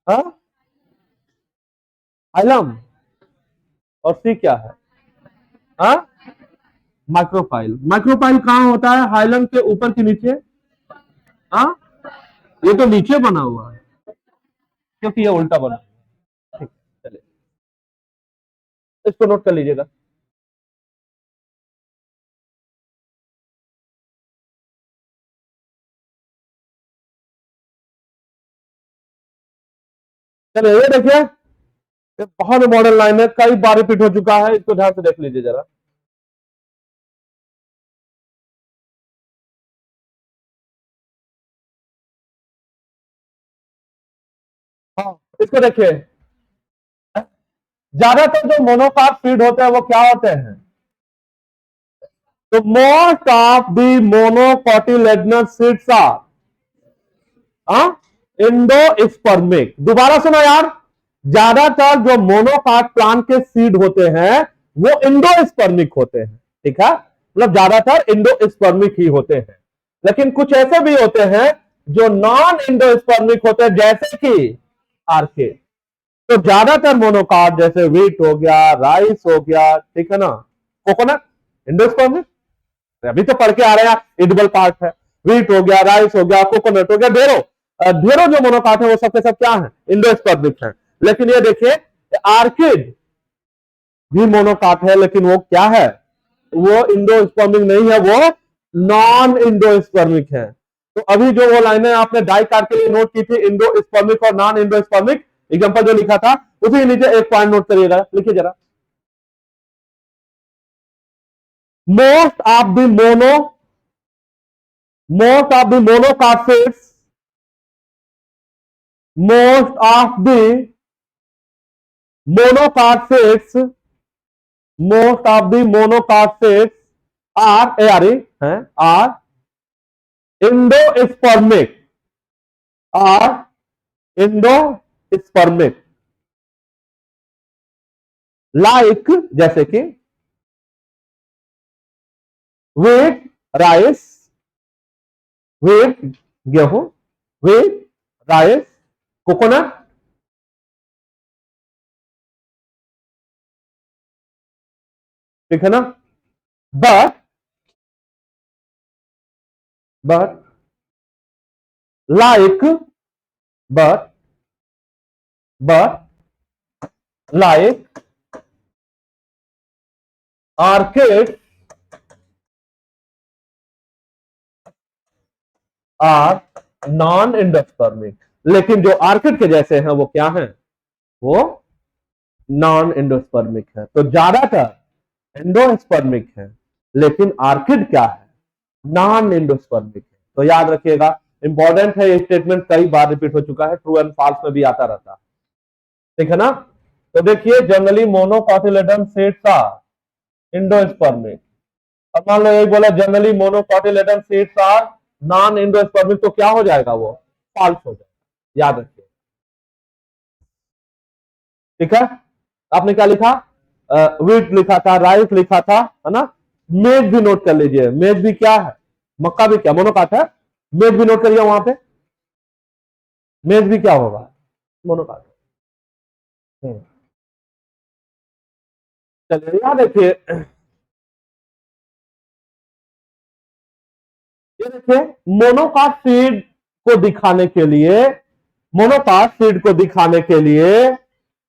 हाँ, हाइलम, और सी क्या है, हाँ, माइक्रोपाइल। माइक्रोपाइल कहां होता है, हाइलम के ऊपर के नीचे, हाँ, ये तो नीचे बना हुआ है क्योंकि ये उल्टा बना हुआ है। ठीक, चलिए इसको नोट कर लीजिएगा। चलिए ये देखिए, ये बहुत मॉडर्न लाइन है, कई बार रिपीट हो चुका है, इसको ध्यान से देख लीजिए जरा। हाँ, इसको देखिए, ज्यादातर जो मोनोकार्प फीड होते हैं वो क्या होते हैं, तो most of the monocotyledonous seeds are endospermic. दोबारा सुना यार, ज्यादातर जो मोनोकार्प प्लांट के सीड होते हैं वो इंडोस्पर्मिक होते हैं। ठीक है, मतलब ज्यादातर इंडोस्पर्मिक ही होते हैं, लेकिन कुछ ऐसे भी होते हैं जो नॉन इंडोस्पर्मिक होते हैं, जैसे कि आर्किड। तो ज्यादातर मोनोकार्प जैसे वीट हो गया, राइस हो गया, ठीक है ना, कोकोनट, इंडोस्पर्मिक। अभी तो पढ़ के आ रहे हैं, एडिबल पार्ट है। वीट हो गया, राइस हो गया, कोकोनट हो गया, ढेरों ढेरों जो मोनोकार्प है वो सबके सब क्या है, इंडोस्पर्मिक है। लेकिन ये देखिए, आर्किड भी मोनोकार्प है, लेकिन वो क्या है, वो इंडोस्पर्मिक नहीं है, वो नॉन इंडोस्पर्मिक है। तो अभी जो वो लाइनें आपने डाई कार्ड के लिए नोट की थी, इंडोस्पर्मिक और नॉन इंडोस्पर्मिक एग्जांपल जो लिखा था, उसी के नीचे एक पॉइंट नोट करिएगा, लिखिए जरा। Most of the monocarp most of the monocarpates most of the monocarpates are endospermic, are endospermic, like जैसे कि wheat, राइस, wheat गेहूं, wheat, राइस, कोकोनट, ठीक है ना। But but like but but like orchids are non endospermic. लेकिन जो orchid के जैसे हैं वो क्या हैं, वो नॉन इंडोस्पर्मिक है। तो ज्यादातर इंडोस्पर्मिक है, लेकिन आर्किड क्या है, नॉन इंडोस्पर्मिक है। तो याद रखिएगा, इंपॉर्टेंट है, ये स्टेटमेंट कई बार रिपीट हो चुका है, ट्रू एंड फॉल्स में भी आता रहता है। ठीक है ना। तो देखिए, generally monocotyledon seeds are endospermic. अब मान लो यही बोला, generally monocotyledon seeds are non endospermic, तो क्या हो जाएगा, वो फॉल्स हो जाएगा। याद रखिए, ठीक है। आपने क्या लिखा, वीट लिखा था, राइस लिखा था, है ना। मेज भी नोट कर लीजिए, मेज भी क्या है, मक्का भी क्या मोनोकाट है, मेज भी नोट करिए वहां पे, मेज भी क्या होगा, मोनोकाट। चलिए याद देखिए, ये देखिए, मोनोकाट सीड को दिखाने के लिए, मोनोकाट सीड को दिखाने के लिए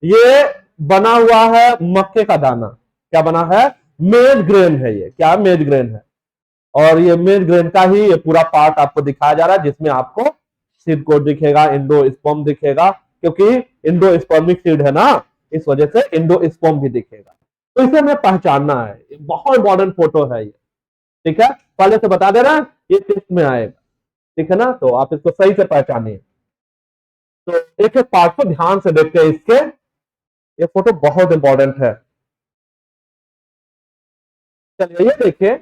ये बना हुआ है मक्के का दाना। क्या बना है, मेज ग्रेन है, ये क्या मेज ग्रेन है। और ये मेज ग्रेन का ही ये पूरा पार्ट आपको दिखाया जा रहा है, जिसमें आपको सीड कोड दिखेगा, एंडोस्पर्म दिखेगा, क्योंकि एंडोस्पर्मिक सीड है ना, इस वजह से एंडोस्पर्म भी दिखेगा। तो इसे हमें पहचानना है, बहुत इंपॉर्टेंट फोटो है ये, ठीक है, पहले से बता दे रहा है, ये टेस्ट में आएगा, ठीक है ना, तो आप इसको सही से पहचानिए। तो एक एक पार्ट को ध्यान से देखते हैं इसके, ये फोटो बहुत इंपॉर्टेंट है। चलिए ये देखिए,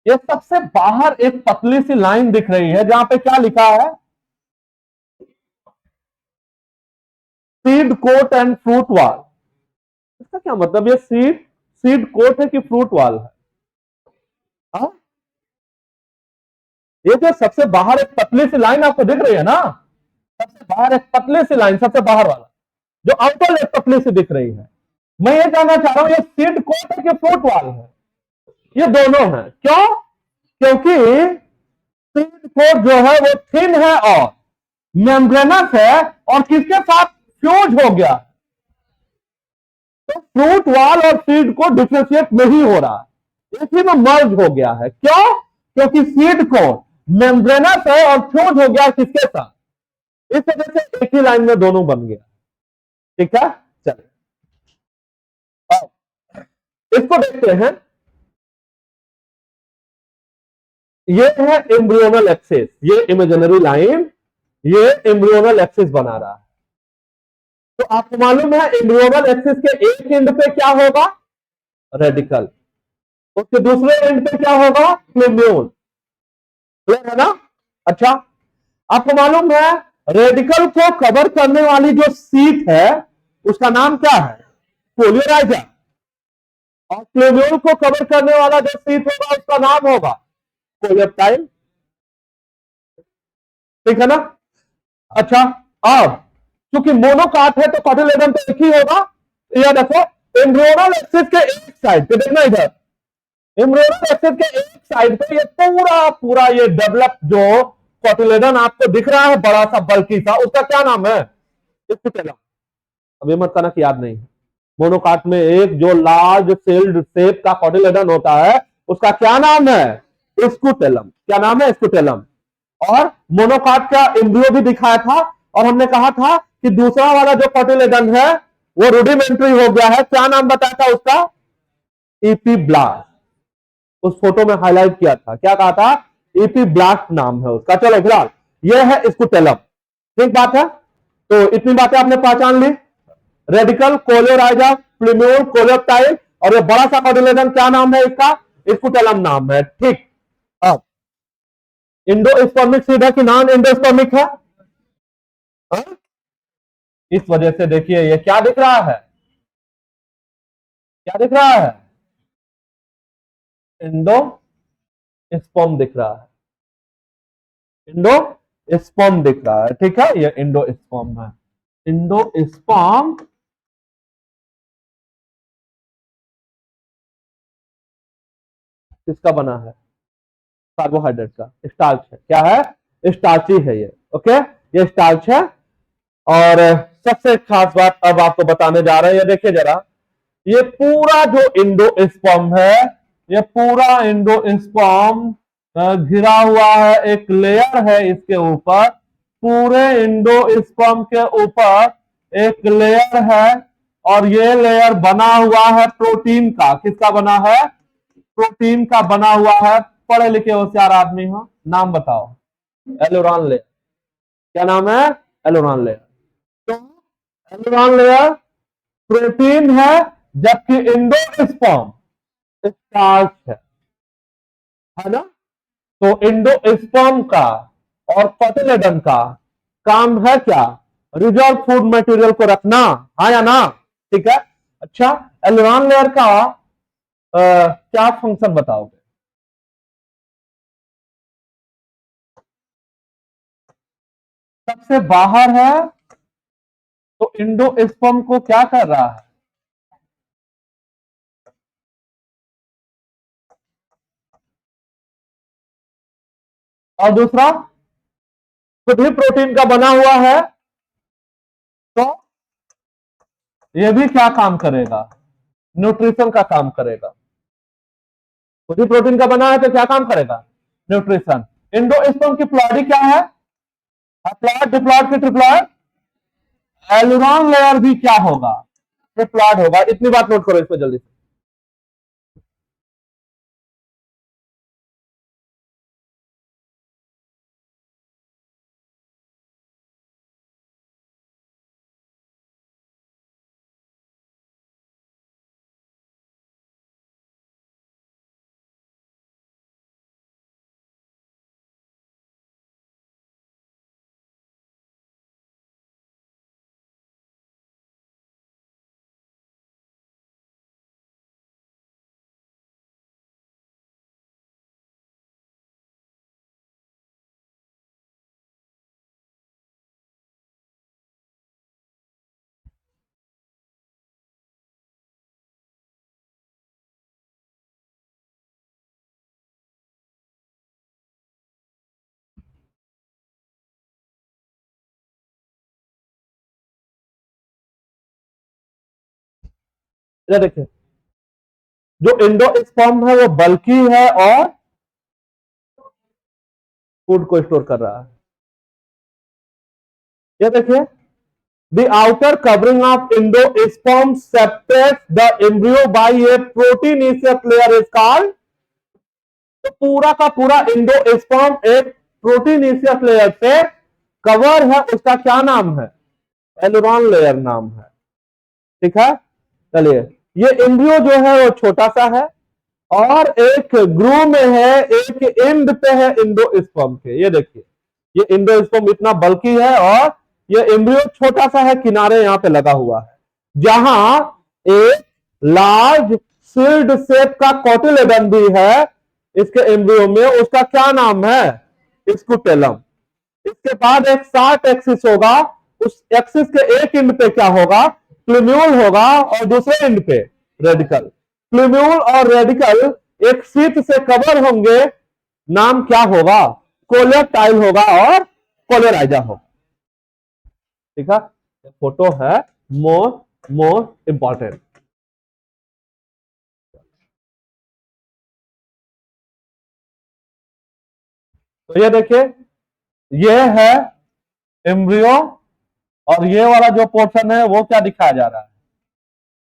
ये सबसे बाहर एक पतली सी लाइन दिख रही है जहां पे क्या लिखा है, सीड कोट एंड फ्रूट वाल। इसका क्या मतलब, ये सीड कोट है कि फ्रूट वाल है? हा? ये जो सबसे बाहर एक पतली सी लाइन आपको दिख रही है ना, सबसे बाहर एक पतली सी लाइन, सबसे बाहर वाला जो आउटर एक पतली सी दिख रही है, मैं ये जानना चाह रहा हूं, ये सीड कोट है कि फ्रूट वाल है? ये दोनों है। क्यों? क्योंकि सीड कोट जो है वो थिन है और मेम्ब्रेनस है, और किसके साथ फ्यूज हो गया, तो फ्रूट वाल और सीड को डिफ्रेंशिएट नहीं हो रहा, इसी में मर्ज हो गया है। क्यों? क्योंकि सीड को मेम्ब्रेनस है और फ्यूज हो गया किसके साथ, इस वजह से एक ही लाइन में दोनों बन गया, ठीक है। चलिए इसको देखते हैं, ये है एम्ब्रियोनल एक्सिस, ये इमेजिनरी लाइन, ये एम्ब्रियोनल एक्सिस बना रहा है। तो आपको मालूम है एम्ब्रियोनल एक्सिस के एक एंड पे क्या होगा, रेडिकल, उसके दूसरे एंड पे क्या होगा, फ्लेम्यूल, क्लियर है ना। अच्छा, आपको मालूम है रेडिकल को कवर करने वाली जो सीट है उसका नाम क्या है, पोलियोराइजा, और फ्लेम्यूल को कवर करने वाला जो सीट होगा उसका नाम होगा कोलेप्टाइल, ठीक है ना। अच्छा, अब क्योंकि मोनोकाट है तो कॉटिलेडन तो एक ही होगा, यह देखो एम्ब्रियोनल एक्सिस के एक साइड पे, देखना इधर, एम्ब्रियोनल एक्सिस के एक साइड पे ये पूरा पूरा ये डेवलप जो कॉटिलेडन आपको दिख रहा है बड़ा सा बल्कि सा, उसका क्या नाम है, स्कुटेलम। अभी मत कहना कि याद नहीं है, मोनोकाट में एक जो लार्ज सेल्ड शेप का कॉटिलेडन होता है उसका क्या नाम है, स्कुटेलम। क्या नाम है, स्कुटेलम। और मोनोकाट का एम्ब्रियो भी दिखाया था, और हमने कहा था कि दूसरा वाला जो कॉटिलेडन है वो रूडिमेंट्री हो गया है, क्या नाम बताया था उसका, इपीब्लास्ट। उस फोटो में हाईलाइट किया था, क्या कहा था, इपीब्लास्ट नाम है उसका। चलो फिलहाल ये है स्कुटेलम, ठीक बात है। तो इतनी बातें आपने पहचान ली, रेडिकल, कोलेराइजा, प्लूम्यूल, कोलेप्टाइल, और ये बड़ा सा कॉटिलेडन क्या नाम है इसका, स्कुटेलम नाम है, ठीक। अब इंडोस्पर्मिक सीड है कि नॉन इंडोस्पर्मिक है, हा? इस वजह से देखिए ये क्या दिख रहा है, क्या दिख रहा है, इंडोस्पर्म दिख रहा है, इंडोस्पर्म दिख रहा है, ठीक है, ये इंडोस्पर्म है। इंडोस्पर्म किसका बना है, कार्बोहाइड्रेट का, स्टार्च है, क्या है, स्टार्ची है ये, ओके, ये स्टार्च है। और सबसे खास बात अब आपको बताने जा रहे हैं, ये देखिए जरा, ये पूरा जो इंडोस्पर्म है, ये पूरा इंडोस्पर्म घिरा हुआ है, एक लेयर है इसके ऊपर, पूरे इंडोस्पर्म के ऊपर एक लेयर है, और ये लेयर बना हुआ है प्रोटीन का, किसका बना है, प्रोटीन का बना हुआ है। पढ़े लिखे होशियार आदमी हो, नाम बताओ, एलोरान लेयर, क्या नाम है, एलोरान लेयर। तो एलोरान लेयर प्रोटीन है, जबकि इंडोस्पर्म स्टार्च है ना। तो इंडोस्पर्म का और कॉटिलेडन का काम है क्या, रिजर्व फूड मटेरियल को रखना, हाँ या ना, ठीक है। अच्छा, एलोरान लेयर का क्या फंक्शन बताओगे, सबसे बाहर है तो इंडोस्पर्म को क्या कर रहा है, और दूसरा खुद ही प्रोटीन का बना हुआ है, तो ये भी क्या काम करेगा, न्यूट्रिशन का काम करेगा। खुद ही प्रोटीन का बना है तो क्या काम करेगा, न्यूट्रिशन। इंडोस्पर्म की प्लॉयडी क्या है, प्लॉट डिप्लॉट के ट्रिप्लॉट, एलुरॉन लेयर भी क्या होगा, ट्रिप्लॉट होगा। इतनी बात नोट करो इसको जल्दी से। इधर देखिए, जो एंडोस्पर्म है वो बल्की है और फूड को स्टोर कर रहा है। ये देखिए, the outer covering of endosperm separates the embryo bye A proteinaceous layer is called. तो पूरा का पूरा एंडोस्पर्म एक प्रोटीनेशियस लेयर से कवर है, उसका क्या नाम है, एलुरॉन लेयर नाम है। ठीक है, चलिए, ये एम्ब्रियो जो है वो छोटा सा है और एक ग्रू में है, एक एंड पे है एंडोस्पर्म के। ये देखिए, ये एंडोस्पर्म इतना बल्कि है और ये एम्ब्रियो छोटा सा है, किनारे यहां पे लगा हुआ है। जहां एक लार्ज सील्ड शेप का कोटिलेडन भी है इसके एम्ब्रियो में, उसका क्या नाम है, स्कूटेलम। इसके बाद एक शार्ट एक्सिस होगा, उस एक्सिस के एक एंड पे क्या होगा, प्लूम्यूल होगा और दूसरे एंड पे रेडिकल। प्लूम्यूल और रेडिकल एक शीट से कवर होंगे, नाम क्या होगा, कोलेप्टाइल होगा और कोलेराइजा होगा। ठीक है, फोटो है मोस्ट मोस्ट इंपॉर्टेंट। तो ये देखिए, ये है एम्ब्रियो और ये वाला जो पोर्शन है वो क्या दिखाया जा रहा है,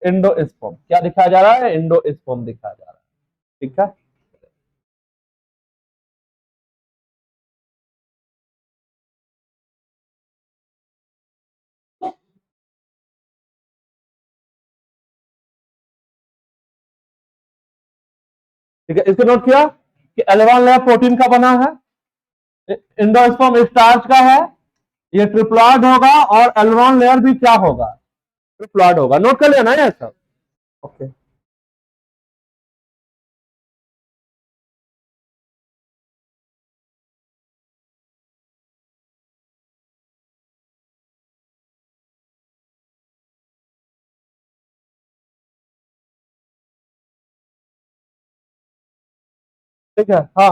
एंडोस्पर्म। क्या दिखाया जा रहा है, एंडोस्पर्म दिखाया जा रहा है। ठीक है, ठीक है, इसको नोट किया कि एल्वेन लेयर प्रोटीन का बना है, एंडोस्पर्म स्टार्च का है, ये ट्रिप्लॉइड होगा और एल्वेन लेयर भी क्या होगा, ट्रिप्लॉइड होगा। नोट कर लिया ना ये सब। ओके, ठीक है, हाँ,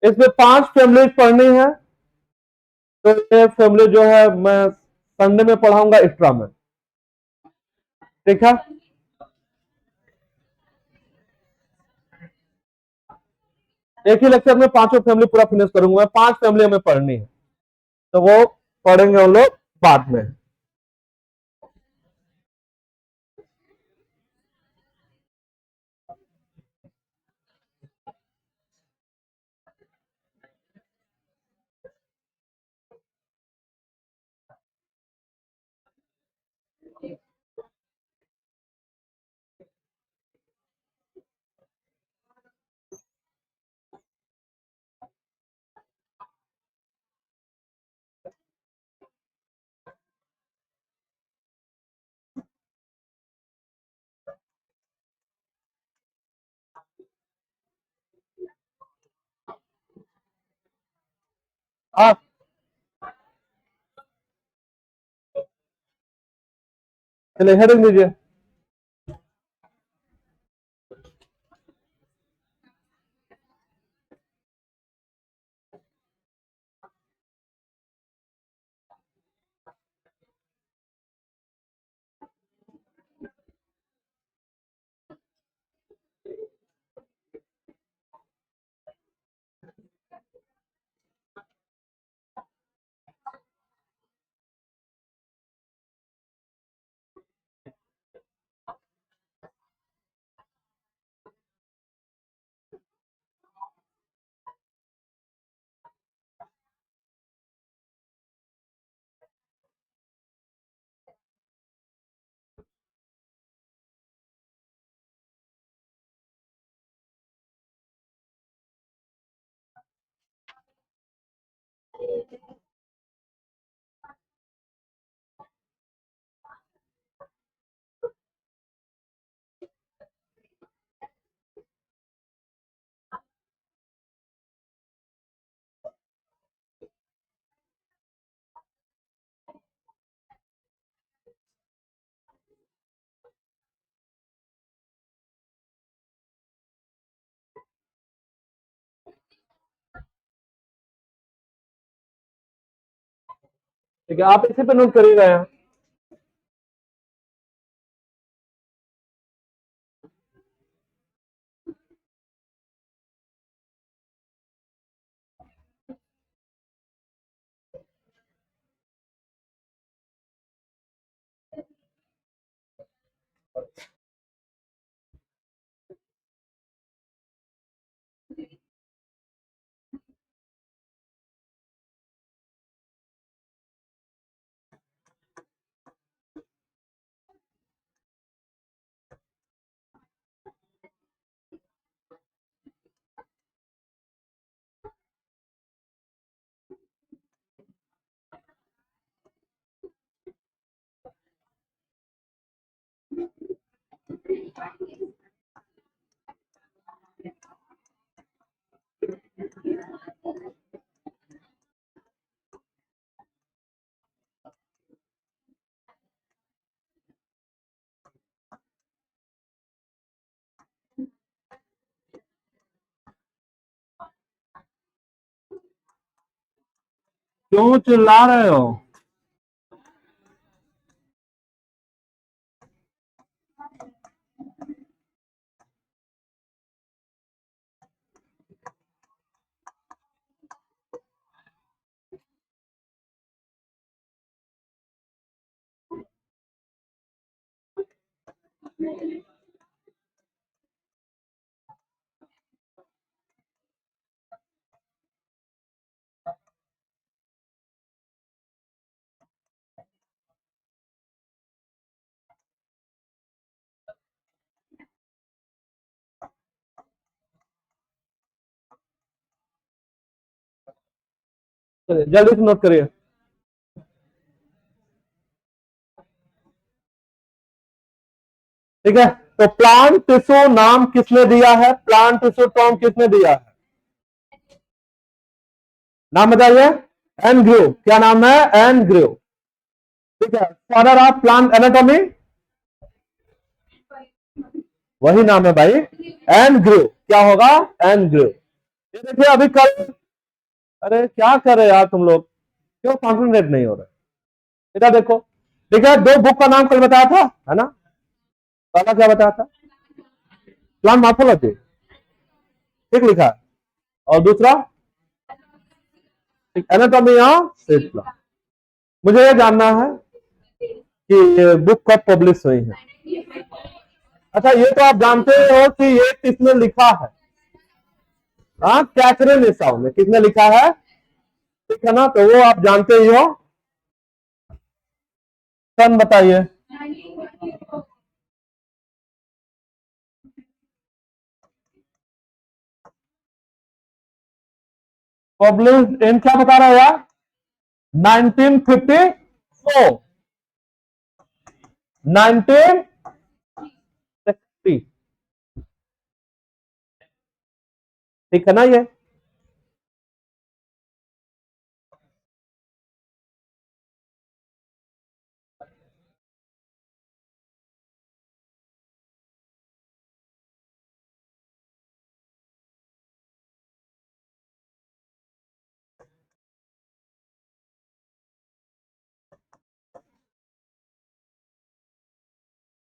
इसमें 5 फैमिली पढ़नी है। तो ये फैमिली जो है मैं संडे में पढ़ाऊंगा एक्स्ट्रा में। ठीक है, एक ही लेक्चर में पांचों फैमिली पूरा फिनिश करूंगा। 5 फैमिली हमें पढ़नी है, तो वो पढ़ेंगे हम लोग बाद में। आप चलिए हेडिंग दीजिए। ठीक है, आप इसी पे नोट करिएगा यहाँ। क्यों चिल्ला रहे हो? चलिए जल्दी से नोट करिए। ठीक है, तो प्लांट टिश्यू नाम किसने दिया है? प्लांट टिश्यू टर्म किसने दिया है? नाम बताइए। एनग्रू। क्या नाम है? एनग्रू। ठीक है, फादर ऑफ प्लांट एनाटॉमी, वही नाम है भाई, एनग्रू। क्या होगा? एनग्रू। ये देखिए अभी कल, अरे क्या कर रहे यार तुम लोग, क्यों कॉन्सेंट्रेट नहीं हो रहे? इधर देखो। ठीक है, दो बुक का नाम कल बताया था, है ना? पहला क्या बताया था? प्लांट मॉर्फोलॉजी, ठीक लिखा है। और दूसरा एनाटॉमी ऑफ सीड प्लांट। मुझे ये जानना है कि ये बुक कब पब्लिश हुई है। अच्छा, ये तो आप जानते हो कि ये किसने लिखा है? हाँ, कैथरीन एसाउ ने। किसने लिखा है? ठीक है ना, तो वो आप जानते ही हो। सन बताइए। पब्लिश इन क्या बता रहा है यार? 1954, 1960। ठीक है ना? ये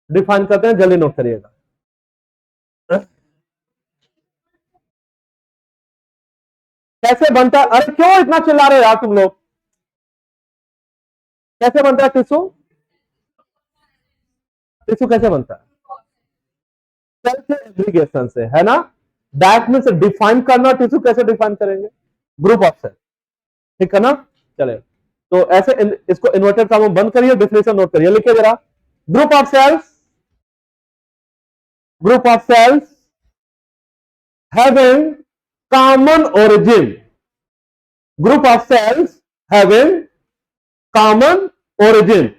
डिफाइन करते हैं, जल्दी नोट करिएगा। कैसे बनता है? अरे क्यों इतना चिल्ला रहे हो यार तुम लोग? कैसे बनता है टिश्यू? टिश्यू कैसे बनता है? सेल से एग्रीगेशन से, है ना? दैट मींस डिफाइन करना। टिश्यू कैसे डिफाइन करेंगे? Group of cell. ठीक है ना? चले, तो ऐसे इसको इन्वर्टेड फॉर्म में बंद करिए, डेफिनेशन नोट करिए, लिखिए जरा। Group of cells, group of cells having common origin, group of cells having common origin,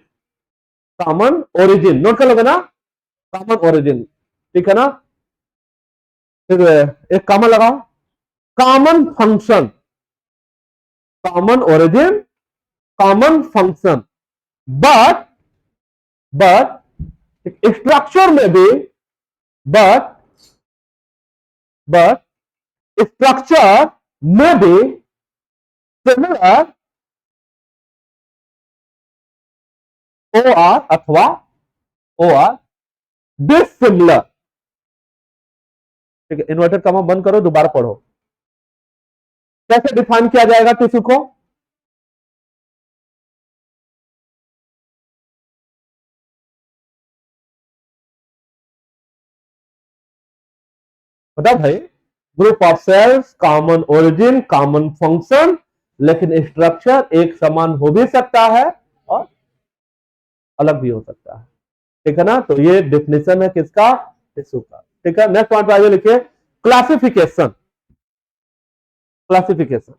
common origin note कर लोगे ना? Common origin. ठीक है ना? फिर एक कॉमन लगाओ। Common function, common origin, common function. But structure में भी, बट स्ट्रक्चर में भी सिमिलर ओ आर अथवा ओ आर डिसिमिलर। ठीक है, इन्वर्टेड कॉमा बंद करो, दोबारा पढ़ो। कैसे डिफाइन किया जाएगा टिश्यू को? बता भाई। Group of cells, common origin, common function, लेकिन स्ट्रक्चर एक समान हो भी सकता है और अलग भी हो सकता है। ठीक है ना, तो ये डिफिनेशन है किसका? टिश्यू का। ठीक है, नेक्स्ट पॉइंट आइए लिखिए, क्लासिफिकेशन। क्लासिफिकेशन।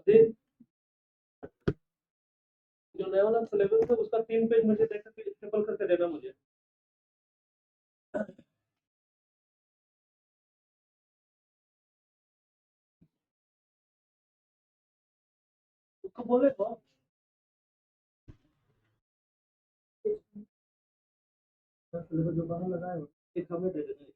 अभी जो नया वाला सिलेबस है उसका 3 पेज मुझे देख करके स्टेपल करके देना मुझे। उसको बोले तो सिलेबस जो बाहर लगा है एक हमें दे देना।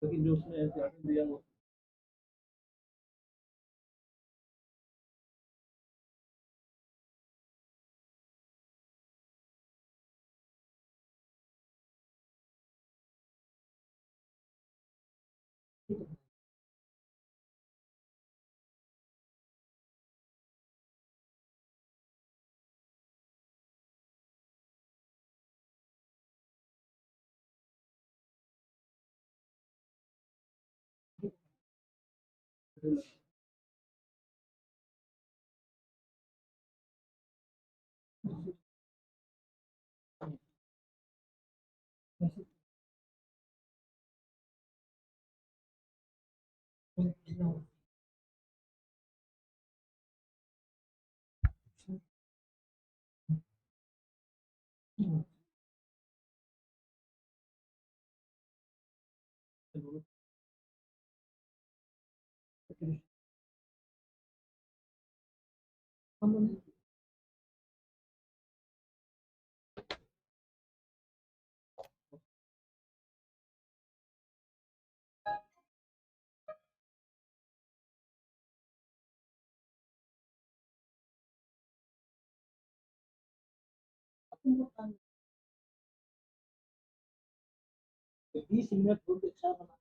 लेकिन जो उसने ऐसे दिया वो बीस मिनट बहुत अच्छा बना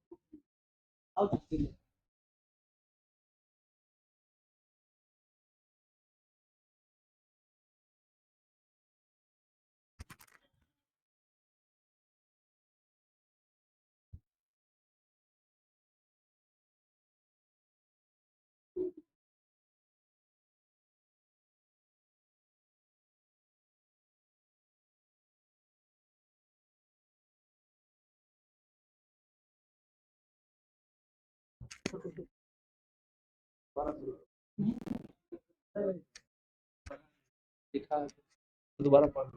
और दिखा दोबारा पढ़